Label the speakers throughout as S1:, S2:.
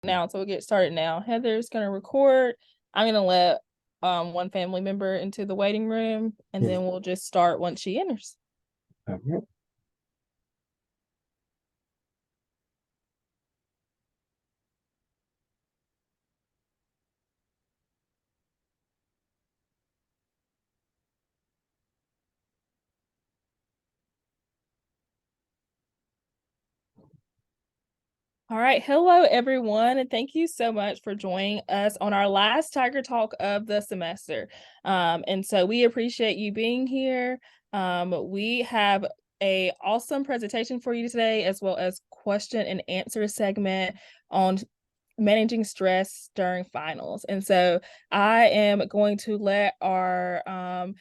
S1: Now, so we'll get started now. Heather's going to record. I'm going to let one family member into the waiting room, and then we'll just start once she enters.
S2: Okay.
S1: All right. Hello, everyone. And thank you so much for joining us on our last Tiger Talk of the semester. And so we appreciate you being here. We have a awesome presentation for you today, as well as question and answer segment on managing stress during finals. And so I am going to let our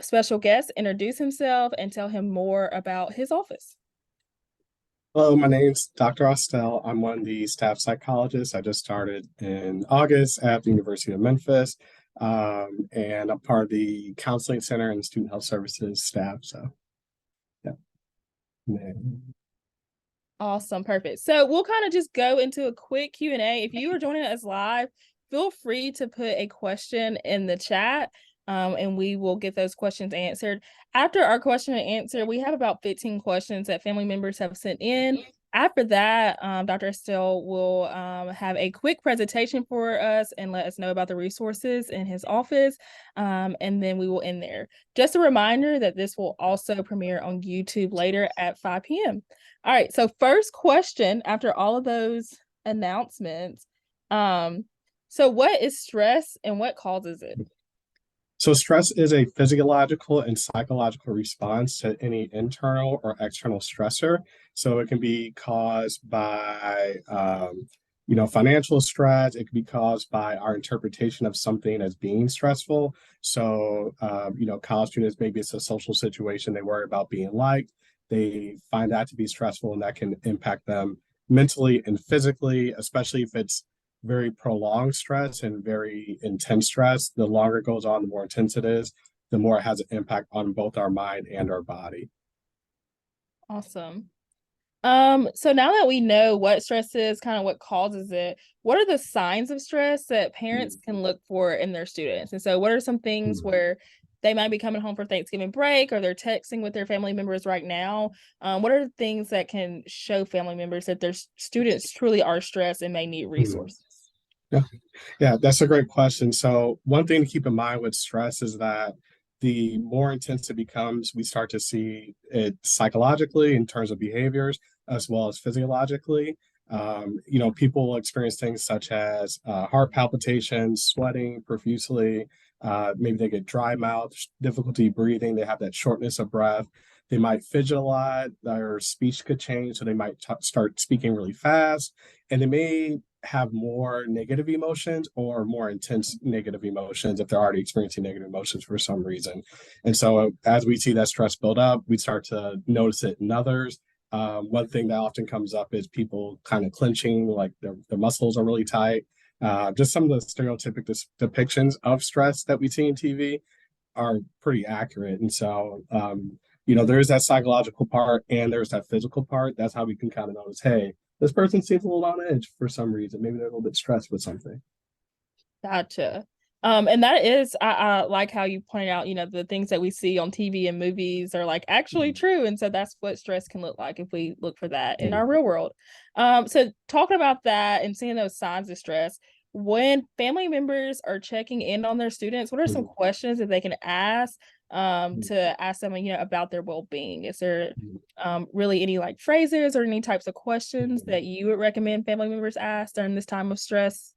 S1: special guest introduce himself and tell him more about his office.
S2: Hello, my name's Dr. Austell. I'm one of the staff psychologists. I just started in August at the University of Memphis, and I'm part of the counseling center and student health services staff. So, yeah.
S1: Awesome. Perfect. So we'll kind of just go into a quick Q&A. If you are joining us live, feel free to put a question in the chat, and we will get those questions answered. After our question and answer, we have about 15 questions that family members have sent in. After that, Dr. Austell will have a quick presentation for us and let us know about the resources in his office, and then we will end there. Just a reminder that this will also premiere on YouTube later at 5 p.m. All right, so first question after all of those announcements. So what is stress and what causes it?
S2: So stress is a physiological and psychological response to any internal or external stressor. So it can be caused by, financial stress. It can be caused by our interpretation of something as being stressful. So, college students, maybe it's a social situation. They worry about being liked. They find that to be stressful, and that can impact them mentally and physically, especially if it's very prolonged stress and very intense stress. The longer it goes on, the more intense it is, the more it has an impact on both our mind and our body.
S1: Awesome. So now that we know what stress is, kind of what causes it, what are the signs of stress that parents can look for in their students? And so what are some things where they might be coming home for Thanksgiving break, or they're texting with their family members right now? What are the things that can show family members that their students truly are stressed and may need resources?
S2: Yeah. Yeah, that's a great question. So one thing to keep in mind with stress is that the more intense it becomes, we start to see it psychologically in terms of behaviors as well as physiologically. People experience things such as heart palpitations, sweating profusely. Maybe they get dry mouth, difficulty breathing. They have that shortness of breath. They might fidget a lot. Their speech could change, so they might start speaking really fast, and they may have more negative emotions or more intense negative emotions if they're already experiencing negative emotions for some reason. And so as we see that stress build up, we start to notice it in others. One thing that often comes up is people kind of clenching, like their muscles are really tight. Just some of the stereotypic depictions of stress that we see in TV are pretty accurate. And so, there's that psychological part and there's that physical part. That's how we can kind of notice, hey, this person seems a little on edge for some reason. Maybe they're a little bit stressed with something.
S1: Gotcha. And that is, I like how you pointed out, the things that we see on TV and movies are like actually true. And so that's what stress can look like if we look for that in our real world. So talking about that and seeing those signs of stress, when family members are checking in on their students, what are some questions that they can ask to ask them, about their well-being? Is there really any like phrases or any types of questions that you would recommend family members ask during this time of stress?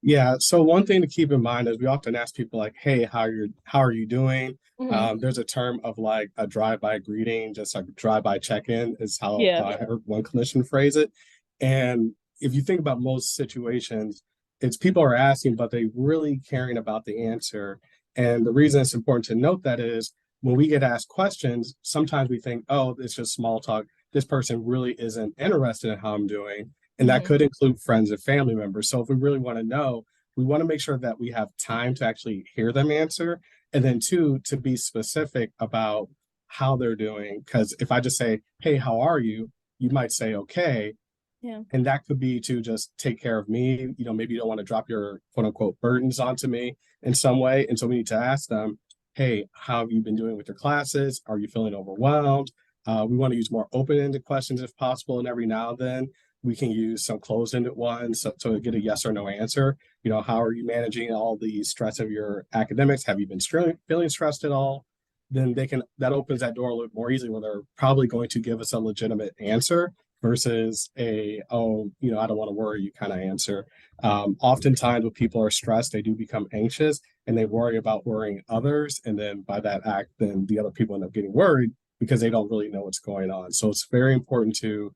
S2: Yeah. So one thing to keep in mind is we often ask people like, "Hey, how are you doing?" There's a term of like a drive-by greeting, just like drive-by check-in is how
S1: Yeah.
S2: I heard one clinician phrase it. And if you think about most situations, it's people are asking, but they really caring about the answer. And the reason it's important to note that is when we get asked questions, sometimes we think, "Oh, it's just small talk. This person really isn't interested in how I'm doing." And that could include friends and family members. So if we really want to know, we want to make sure that we have time to actually hear them answer. And then two, to be specific about how they're doing. Because if I just say, "Hey, how are you?" You might say, "Okay."
S1: Yeah.
S2: And that could be to just take care of me. Maybe you don't want to drop your quote unquote burdens onto me in some way. And so we need to ask them, hey, how have you been doing with your classes? Are you feeling overwhelmed? We want to use more open-ended questions if possible. And every now and then we can use some closed-ended ones to get a yes or no answer. How are you managing all the stress of your academics? Have you been feeling stressed at all? Then that opens that door a little more easily, where they're probably going to give us a legitimate answer versus oh, I don't want to worry you kind of answer. Oftentimes when people are stressed, they do become anxious and they worry about worrying others. And then by that act, then the other people end up getting worried because they don't really know what's going on. So it's very important to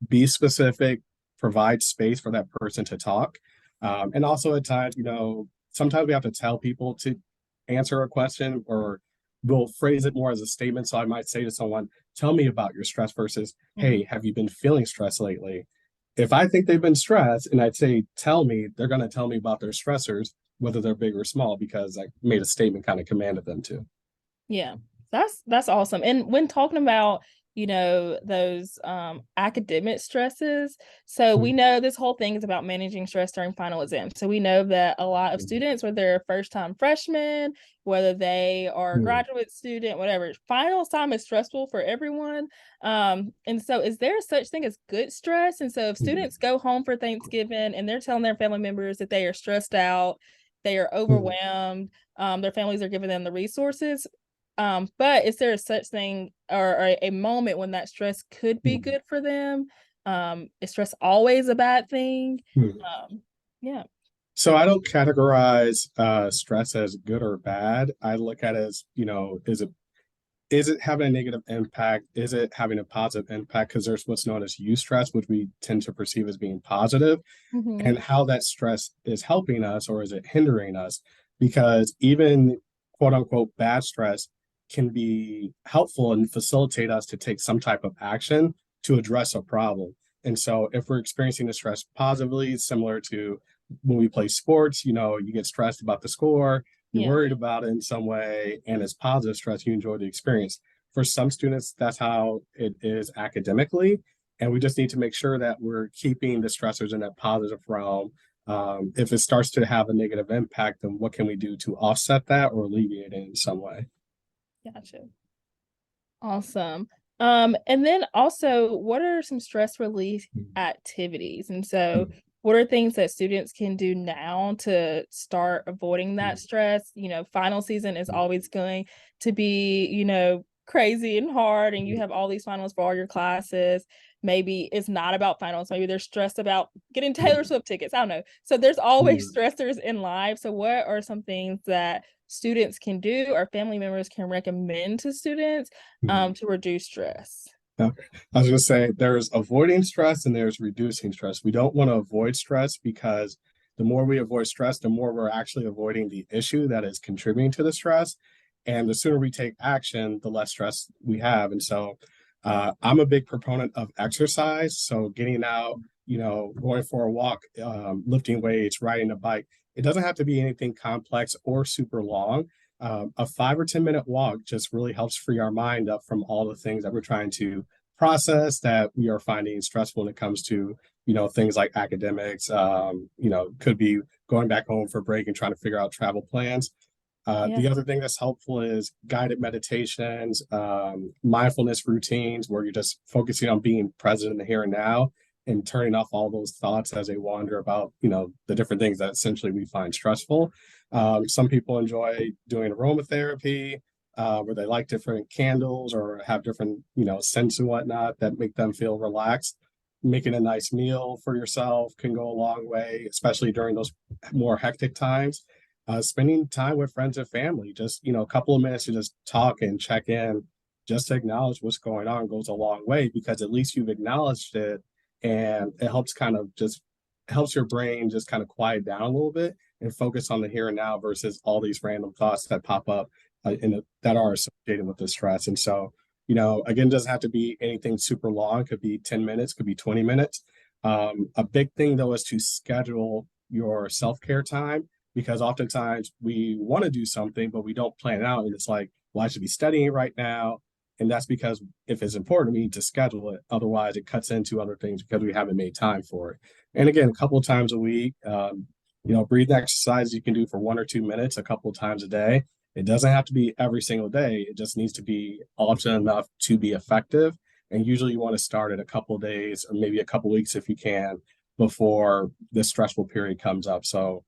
S2: be specific, provide space for that person to talk. And also at times, sometimes we have to tell people to answer a question, or we'll phrase it more as a statement. So I might say to someone, tell me about your stress versus, hey, have you been feeling stressed lately? If I think they've been stressed and I'd say, tell me, they're going to tell me about their stressors, whether they're big or small, because I made a statement, kind of commanded them to.
S1: Yeah, that's awesome. And when talking about, those academic stresses, so we know this whole thing is about managing stress during final exams. So we know that a lot of students, whether they're first-time freshmen, whether they are a graduate student, whatever, final time is stressful for everyone. And so is there such thing as good stress? And so if students go home for Thanksgiving and they're telling their family members that they are stressed out, they are overwhelmed, their families are giving them the resources, but is there a such thing or a moment when that stress could be good for them? Is stress always a bad thing? Yeah.
S2: So I don't categorize stress as good or bad. I look at it as, is it having a negative impact? Is it having a positive impact? Because there's what's known as eustress, which we tend to perceive as being positive, and how that stress is helping us or is it hindering us? Because even quote unquote bad stress can be helpful and facilitate us to take some type of action to address a problem. And so if we're experiencing the stress positively, similar to when we play sports, you get stressed about the score, you're worried about it in some way, and it's positive stress, you enjoy the experience. For some students, that's how it is academically. And we just need to make sure that we're keeping the stressors in that positive realm. If it starts to have a negative impact, then what can we do to offset that or alleviate it in some way?
S1: Gotcha. Awesome. And then also, what are some stress relief activities? And so, what are things that students can do now to start avoiding that stress? Final season is always going to be, crazy and hard, and you have all these finals for all your classes. Maybe it's not about finals. Maybe they're stressed about getting Taylor Swift tickets. I don't know. So there's always stressors in life. So what are some things that students can do or family members can recommend to students to reduce stress?
S2: Okay. I was going to say there's avoiding stress and there's reducing stress. We don't want to avoid stress because the more we avoid stress, the more we're actually avoiding the issue that is contributing to the stress. And the sooner we take action, the less stress we have. And so I'm a big proponent of exercise. So getting out, going for a walk, lifting weights, riding a bike. It doesn't have to be anything complex or super long. A 5 or 10 minute walk just really helps free our mind up from all the things that we're trying to process that we are finding stressful when it comes to, things like academics, could be going back home for break and trying to figure out travel plans. The other thing that's helpful is guided meditations, mindfulness routines where you're just focusing on being present in the here and now and turning off all those thoughts as they wander about, the different things that essentially we find stressful. Some people enjoy doing aromatherapy, where they like different candles or have different, scents and whatnot that make them feel relaxed. Making a nice meal for yourself can go a long way, especially during those more hectic times. Spending time with friends and family, just, a couple of minutes to just talk and check in, just to acknowledge what's going on goes a long way because at least you've acknowledged it and it helps helps your brain just kind of quiet down a little bit and focus on the here and now versus all these random thoughts that pop up that are associated with the stress. And so, again, it doesn't have to be anything super long. It could be 10 minutes, could be 20 minutes. A big thing though is to schedule your self-care time because oftentimes we want to do something, but we don't plan it out. And it's like, well, I should be studying right now. And that's because if it's important, we need to schedule it. Otherwise, it cuts into other things because we haven't made time for it. And again, a couple of times a week, breathing exercises you can do for 1 or 2 minutes a couple of times a day. It doesn't have to be every single day. It just needs to be often enough to be effective. And usually you want to start it a couple of days or maybe a couple of weeks if you can before the stressful period comes up. So,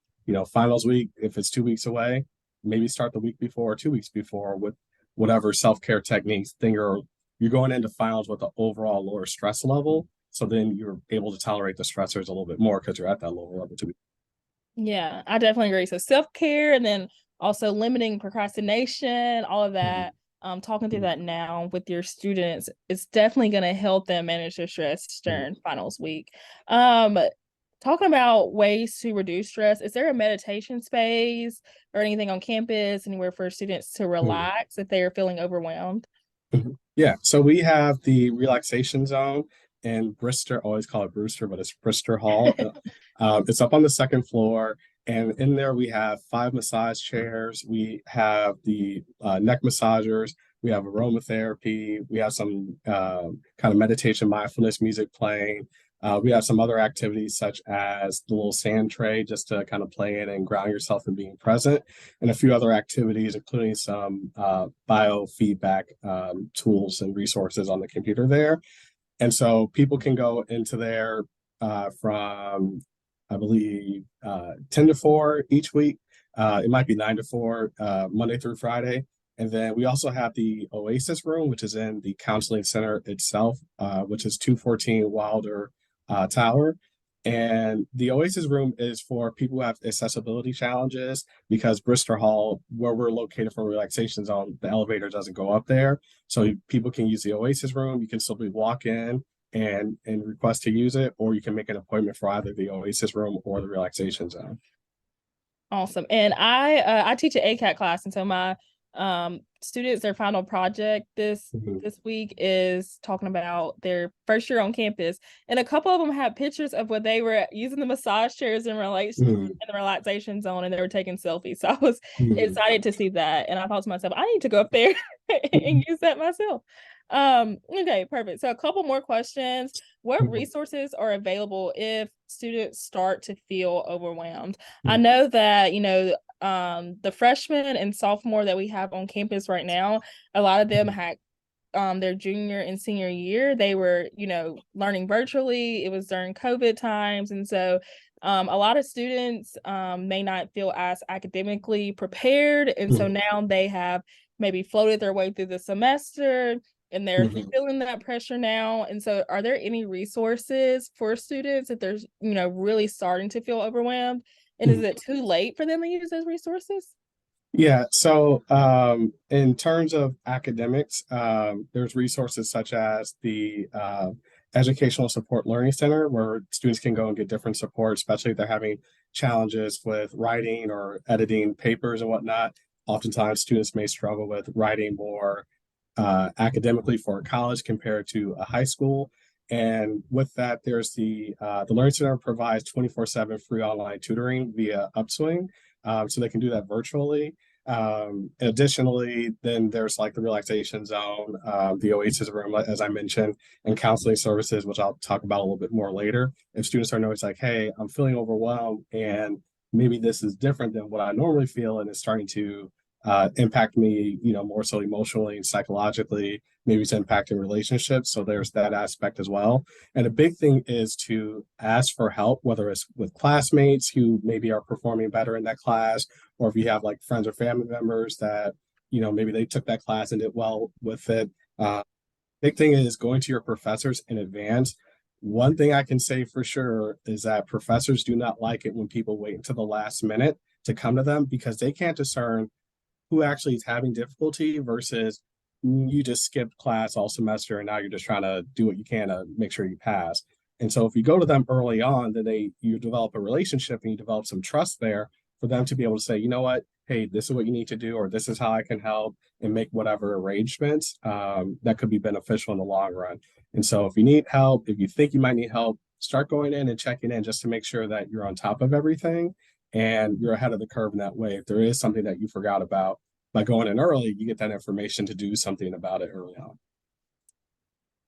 S2: finals week, if it's 2 weeks away, maybe start the week before or 2 weeks before with whatever self-care techniques. Then you're going into finals with an overall lower stress level. So then you're able to tolerate the stressors a little bit more because you're at that lower level too.
S1: Yeah, I definitely agree. So self-care, and then also limiting procrastination, all of that. Talking through that now with your students, it's definitely going to help them manage their stress during finals week. Talking about ways to reduce stress, is there a meditation space or anything on campus, anywhere for students to relax if they are feeling overwhelmed?
S2: Yeah, so we have the relaxation zone in Bristol. I always call it Brewster, but it's Bristol Hall. It's up on the second floor, and in there we have 5 massage chairs. We have the neck massagers. We have aromatherapy. We have some kind of meditation, mindfulness music playing. We have some other activities such as the little sand tray just to kind of play in and ground yourself in being present, and a few other activities, including some biofeedback tools and resources on the computer there. And so people can go into there from, I believe, 10 to 4 each week. It might be 9 to 4, Monday through Friday. And then we also have the Oasis room, which is in the counseling center itself, which is 214 Wilder Tower. And the Oasis room is for people who have accessibility challenges because Bristol Hall, where we're located for relaxation zone, the elevator doesn't go up there. So people can use the Oasis room. You can simply walk in and request to use it, or you can make an appointment for either the Oasis room or the relaxation zone.
S1: Awesome. And I teach an ACAT class, and so my students, their final project this week is talking about their first year on campus, and a couple of them had pictures of what they were using the massage chairs in the relaxation zone, and they were taking selfies. So I was excited to see that, and I thought to myself, I need to go up there and use that myself. Okay, perfect. So a couple more questions. What resources are available if students start to feel overwhelmed? I know that, the freshmen and sophomore that we have on campus right now, a lot of them had their junior and senior year, they were, learning virtually. It was during COVID times. And so a lot of students may not feel as academically prepared. And so now they have maybe floated their way through the semester, and they're feeling that pressure now. And so are there any resources for students if they're, really starting to feel overwhelmed? And is it too late for them to use those resources?
S2: Yeah, so in terms of academics, there's resources such as the Educational Support Learning Center, where students can go and get different support, especially if they're having challenges with writing or editing papers and whatnot. Oftentimes, students may struggle with writing more academically for college compared to a high school. And with that, there's the Learning Center provides 24/7 free online tutoring via Upswing, so they can do that virtually. Additionally, then there's like the relaxation zone, the Oasis room, as I mentioned, and counseling services, which I'll talk about a little bit more later. If students are noticing like, hey, I'm feeling overwhelmed and maybe this is different than what I normally feel and it's starting to impact me, more so emotionally and psychologically, maybe it's impacting relationships. So there's that aspect as well. And a big thing is to ask for help, whether it's with classmates who maybe are performing better in that class, or if you have like friends or family members that, maybe they took that class and did well with it. Big thing is going to your professors in advance. One thing I can say for sure is that professors do not like it when people wait until the last minute to come to them because they can't discern who actually is having difficulty versus you just skipped class all semester and now you're just trying to do what you can to make sure you pass. And so if you go to them early on, then you develop a relationship and you develop some trust there for them to be able to say, you know what, hey, this is what you need to do, or this is how I can help, and make whatever arrangements that could be beneficial in the long run. And so if you need help, if you think you might need help, start going in and checking in just to make sure that you're on top of everything and you're ahead of the curve in that way. If there is something that you forgot about, by going in early, you get that information to do something about it early on.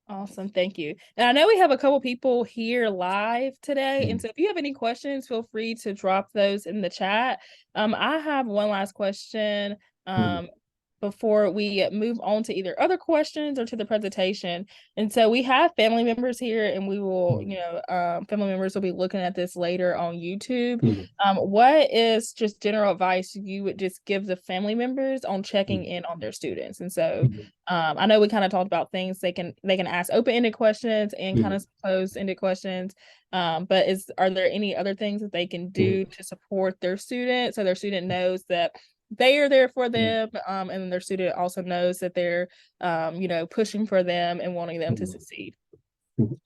S1: Awesome. Thank you. And I know we have a couple people here live today. And so if you have any questions, feel free to drop those in the chat. I have one last question. Before we move on to either other questions or to the presentation. And so we have family members here, and we will, family members will be looking at this later on YouTube. What is just general advice you would just give the family members on checking in on their students? And so I know we kind of talked about things they can ask open-ended questions and kind of closed-ended questions. But are there any other things that they can do to support their student so their student knows that they are there for them, and their student also knows that they're pushing for them and wanting them to succeed?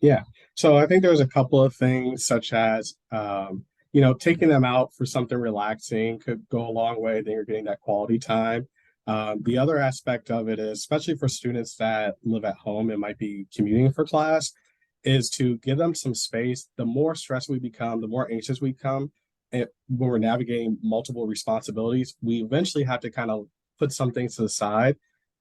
S2: Yeah, so I think there's a couple of things, such as taking them out for something relaxing could go a long way. Then you're getting that quality time. The other aspect of it is, especially for students that live at home and might be commuting for class, is to give them some space. The more stressed we become, the more anxious we become, when we're navigating multiple responsibilities, we eventually have to kind of put some things to the side.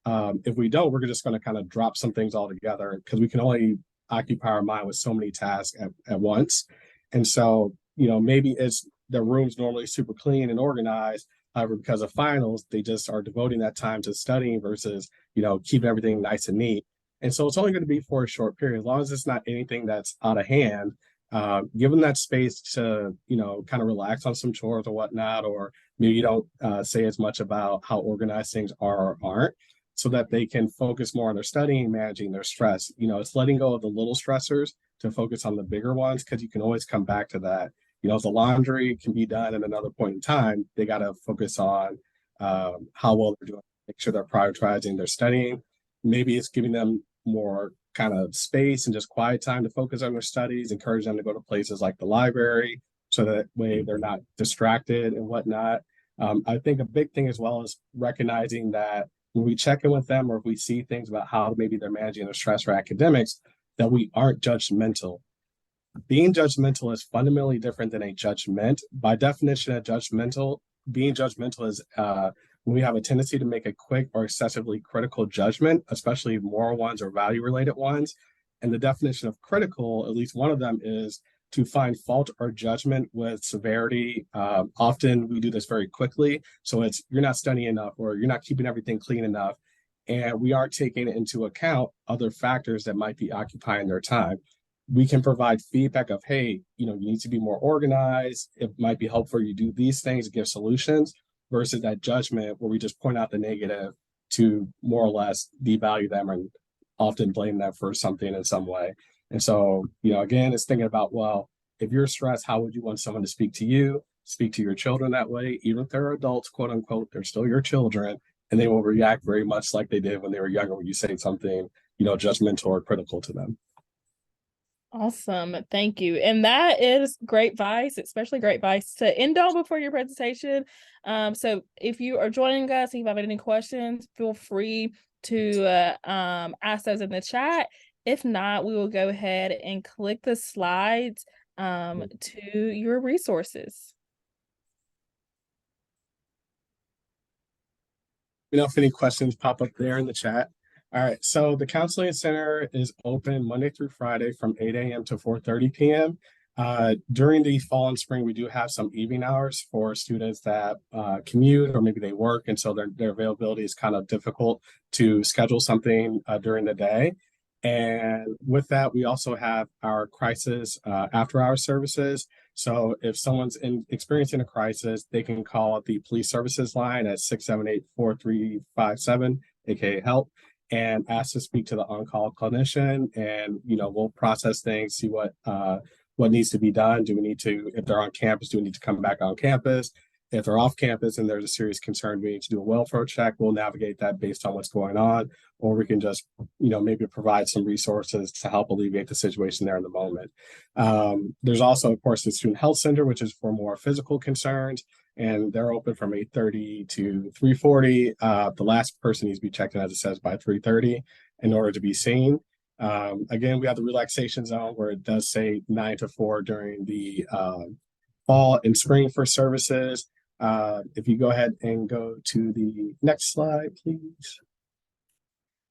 S2: If we don't, we're just going to kind of drop some things altogether, because we can only occupy our mind with so many tasks at once. And so, maybe it's the room's normally super clean and organized. However, because of finals, they just are devoting that time to studying versus, keeping everything nice and neat. And so it's only going to be for a short period, as long as it's not anything that's out of hand. Give them that space to, kind of relax on some chores or whatnot, or maybe you don't say as much about how organized things are or aren't, so that they can focus more on their studying, managing their stress. It's letting go of the little stressors to focus on the bigger ones, because you can always come back to that. If the laundry can be done at another point in time, they got to focus on how well they're doing, make sure they're prioritizing their studying. Maybe it's giving them more kind of space and just quiet time to focus on their studies, encourage them to go to places like the library, so that way they're not distracted and whatnot. I think a big thing as well is recognizing that when we check in with them, or if we see things about how maybe they're managing their stress or academics, that we aren't judgmental. Being judgmental is fundamentally different than a judgment. By definition, being judgmental is when we have a tendency to make a quick or excessively critical judgment, especially moral ones or value-related ones. And the definition of critical, at least one of them, is to find fault or judgment with severity. Often we do this very quickly. So it's, you're not studying enough, or you're not keeping everything clean enough. And we aren't taking into account other factors that might be occupying their time. We can provide feedback of, hey, you need to be more organized. It might be helpful you do these things to give solutions, versus that judgment where we just point out the negative to more or less devalue them and often blame them for something in some way. And so, again, it's thinking about, well, if you're stressed, how would you want someone to speak to you, speak to your children that way? Even if they're adults, quote unquote, they're still your children, and they will react very much like they did when they were younger, when you say something, judgmental or critical to them.
S1: Awesome. Thank you. And that is great advice, especially great advice to end on before your presentation. So if you are joining us and you have any questions, feel free to ask those in the chat. If not, we will go ahead and click the slides to your resources.
S2: If any questions pop up there in the chat. All right, so the Counseling Center is open Monday through Friday from 8 a.m. to 4:30 p.m. During the fall and spring, we do have some evening hours for students that commute, or maybe they work, and so their availability is kind of difficult to schedule something during the day. And with that, we also have our crisis after-hours services. So if someone's experiencing a crisis, they can call the police services line at 678-4357, aka HELP, and ask to speak to the on-call clinician. And we'll process things, see what needs to be done. Do we need to, if they're on campus, do we need to come back on campus? If they're off campus and there's a serious concern, we need to do a welfare check. We'll navigate that based on what's going on, or we can just, maybe provide some resources to help alleviate the situation there in the moment. There's also, of course, the Student Health Center, which is for more physical concerns, and they're open from 8:30 to 3:40. The last person needs to be checked in, as it says, by 3:30 in order to be seen. Again, we have the relaxation zone where it does say 9 to 4 during the fall and spring for services. If you go ahead and go to the next slide, please.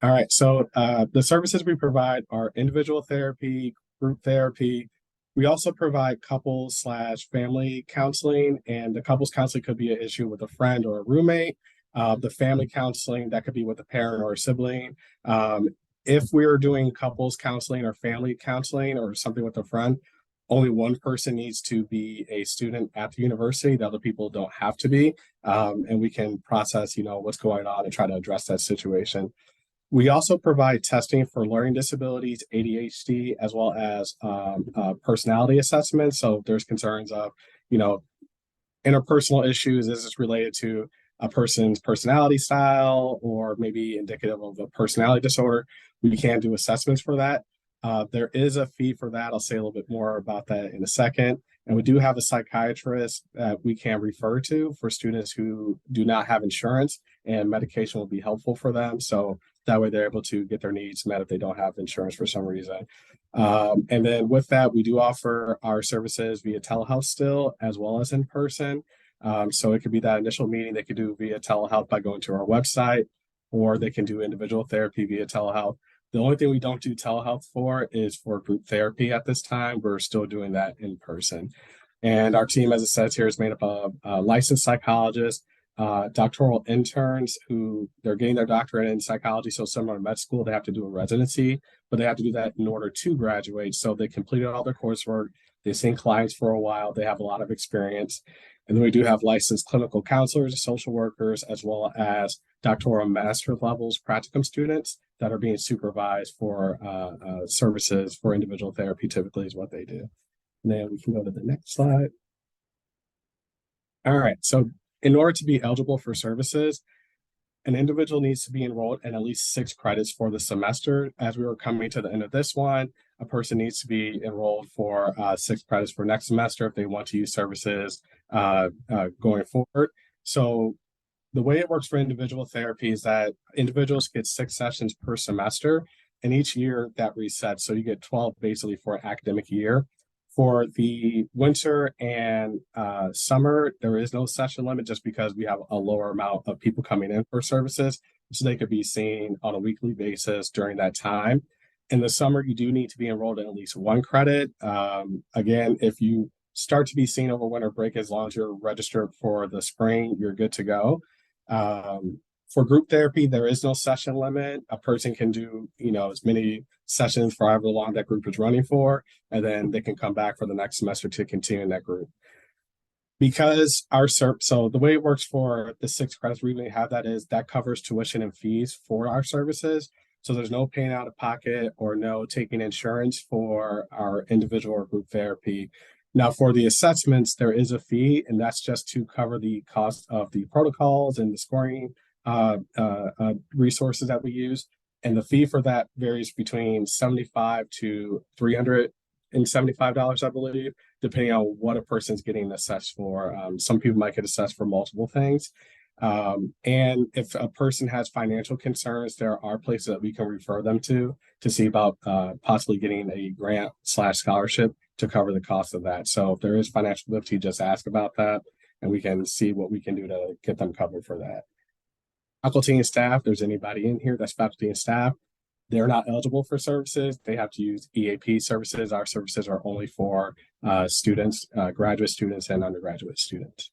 S2: All right, so the services we provide are individual therapy, group therapy. We also provide couples/family counseling, and the couples counseling could be an issue with a friend or a roommate. The family counseling, that could be with a parent or a sibling. If we're doing couples counseling or family counseling or something with a friend, only one person needs to be a student at the university. The other people don't have to be, and we can process, what's going on and try to address that situation. We also provide testing for learning disabilities, ADHD, as well as personality assessments. So if there's concerns of, interpersonal issues. Is this related to a person's personality style or maybe indicative of a personality disorder? We can do assessments for that. There is a fee for that. I'll say a little bit more about that in a second. And we do have a psychiatrist that we can refer to for students who do not have insurance, and medication will be helpful for them. So that way they're able to get their needs met if they don't have insurance for some reason. And then with that, we do offer our services via telehealth still, as well as in person. So it could be that initial meeting they could do via telehealth by going to our website, or they can do individual therapy via telehealth. The only thing we don't do telehealth for is for group therapy at this time. We're still doing that in person. And our team, as it says here, is made up of licensed psychologists, doctoral interns who they're getting their doctorate in psychology. So similar to med school, they have to do a residency, but they have to do that in order to graduate. So they completed all their coursework. They've seen clients for a while. They have a lot of experience. And then we do have licensed clinical counselors, social workers, as well as doctoral master levels practicum students that are being supervised for services for individual therapy, typically is what they do. And then we can go to the next slide. All right, so in order to be eligible for services, an individual needs to be enrolled in at least 6 credits for the semester. As we were coming to the end of this one, a person needs to be enrolled for 6 credits for next semester if they want to use services going forward. So the way it works for individual therapy is that individuals get 6 sessions per semester, and each year that resets. So you get 12 basically for an academic year. For the winter and summer, there is no session limit just because we have a lower amount of people coming in for services. So they could be seen on a weekly basis during that time. In the summer, you do need to be enrolled in at least 1 credit. Again, if you start to be seen over winter break, as long as you're registered for the spring, you're good to go. For group therapy, there is no session limit. A person can do, as many sessions for however long that group is running for, and then they can come back for the next semester to continue in that group. Because so the way it works for the 6 credits we really have that is that covers tuition and fees for our services. So there's no paying out of pocket or no taking insurance for our individual or group therapy. Now, for the assessments, there is a fee, and that's just to cover the cost of the protocols and the scoring resources that we use. And the fee for that varies between $75 to $375, I believe, depending on what a person's getting assessed for. Some people might get assessed for multiple things. And if a person has financial concerns, there are places that we can refer them to see about possibly getting a grant/scholarship to cover the cost of that. So if there is financial difficulty, just ask about that, and we can see what we can do to get them covered for that. Faculty and staff, there's anybody in here that's faculty and staff, they're not eligible for services. They have to use EAP services. Our services are only for students, graduate students and undergraduate students.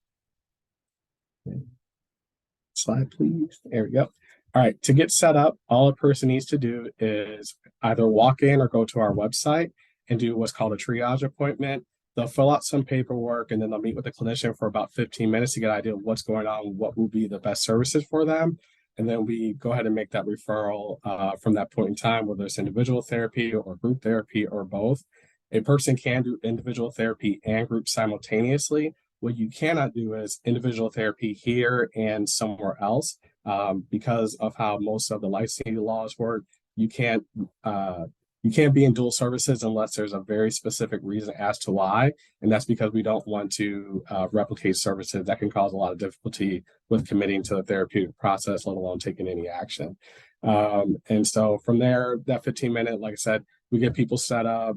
S2: Slide, please. There we go. All right, to get set up, all a person needs to do is either walk in or go to our website and do what's called a triage appointment. They'll fill out some paperwork, and then they'll meet with the clinician for about 15 minutes to get an idea of what's going on, what will be the best services for them. And then we go ahead and make that referral from that point in time, whether it's individual therapy or group therapy or both. A person can do individual therapy and group simultaneously. What you cannot do is individual therapy here and somewhere else because of how most of the licensing laws work. You can't be in dual services unless there's a very specific reason as to why. And that's because we don't want to replicate services that can cause a lot of difficulty with committing to the therapeutic process, let alone taking any action. And so from there, that 15-minute, like I said, we get people set up.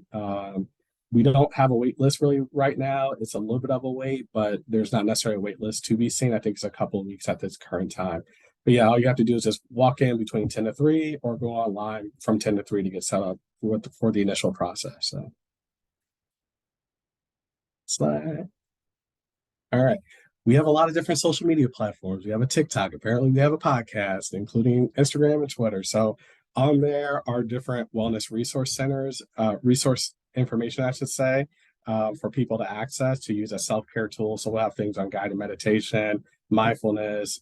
S2: We don't have a wait list really right now. It's a little bit of a wait, but there's not necessarily a wait list to be seen. I think it's a couple of weeks at this current time. But yeah, all you have to do is just walk in between 10 to 3 or go online from 10 to 3 to get set up for the initial process. So slide. All right. We have a lot of different social media platforms. We have a TikTok. Apparently, we have a podcast, including Instagram and Twitter. So on there are different wellness resource centers, resource information, I should say, for people to access to use as self-care tools. So we'll have things on guided meditation, mindfulness,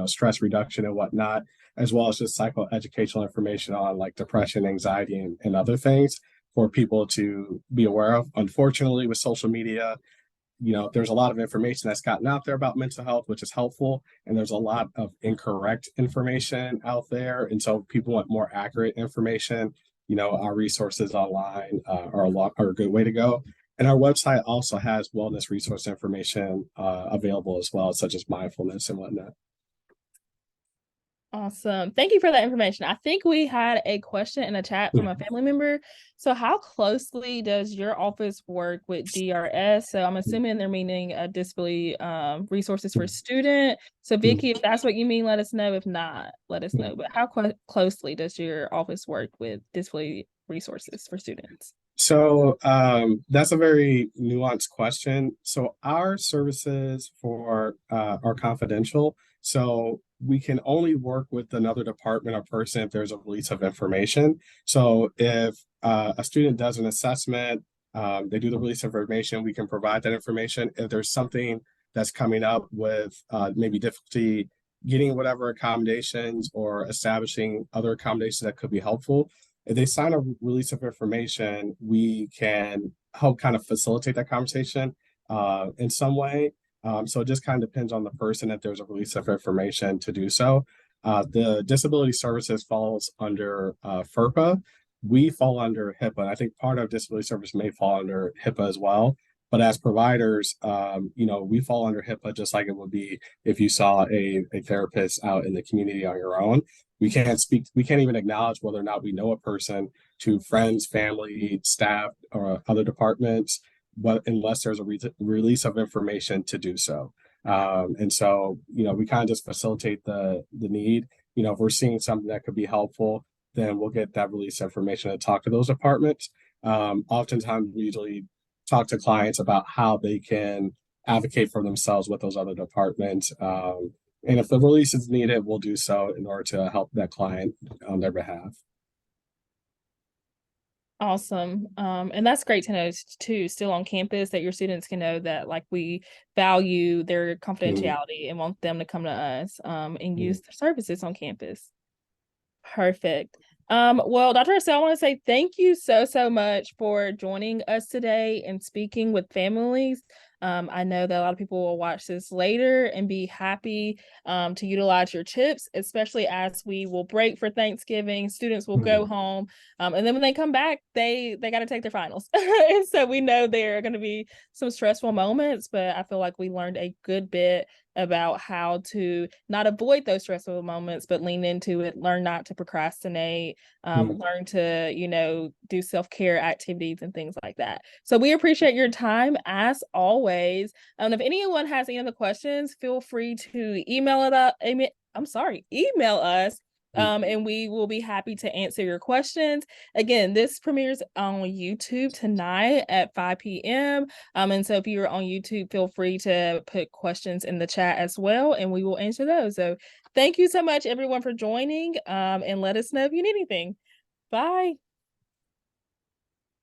S2: stress reduction and whatnot, as well as just psychoeducational information on like depression, anxiety, and other things for people to be aware of. Unfortunately, with social media, there's a lot of information that's gotten out there about mental health, which is helpful. And there's a lot of incorrect information out there. And so people want more accurate information. Our resources online are a good way to go. And our website also has wellness resource information available as well, such as mindfulness and whatnot.
S1: Awesome. Thank you for that information. I think we had a question in a chat from a family member. So how closely does your office work with DRS? So I'm assuming they're meaning disability resources for student. So Vicky, if that's what you mean, let us know. If not, let us know. But how closely does your office work with disability resources for students?
S2: So that's a very nuanced question. So our services are confidential. So we can only work with another department or person if there's a release of information. So if a student does an assessment, they do the release of information, we can provide that information. If there's something that's coming up with maybe difficulty getting whatever accommodations or establishing other accommodations that could be helpful, if they sign a release of information, we can help kind of facilitate that conversation in some way. So it just kind of depends on the person if there's a release of information to do so. The disability services falls under FERPA. We fall under HIPAA. I think part of disability service may fall under HIPAA as well. But as providers, we fall under HIPAA just like it would be if you saw a therapist out in the community on your own. We can't even acknowledge whether or not we know a person to friends, family, staff, or other departments, but unless there's a release of information to do so. And so, we kind of just facilitate the need. If we're seeing something that could be helpful, then we'll get that release information to talk to those departments. Oftentimes, we usually talk to clients about how they can advocate for themselves with those other departments. And if the release is needed, we'll do so in order to help that client on their behalf.
S1: Awesome. And that's great to know too, still on campus, that your students can know that like we value their confidentiality and want them to come to us and use their services on campus. Perfect. Well, Dr. Austell, I want to say thank you so much for joining us today and speaking with families. I know that a lot of people will watch this later and be happy to utilize your tips, especially as we will break for Thanksgiving. Students will go home, and then when they come back, they got to take their finals. And so we know there are going to be some stressful moments, but I feel like we learned a good bit about how to not avoid those stressful moments, but lean into it, learn not to procrastinate, learn to, do self-care activities and things like that. So we appreciate your time as always. If anyone has any other questions, feel free to email us. And we will be happy to answer your questions. Again, this premieres on YouTube tonight at 5 p.m. And so if you're on YouTube, feel free to put questions in the chat as well, and we will answer those. So thank you so much, everyone, for joining. And let us know if you need anything. Bye.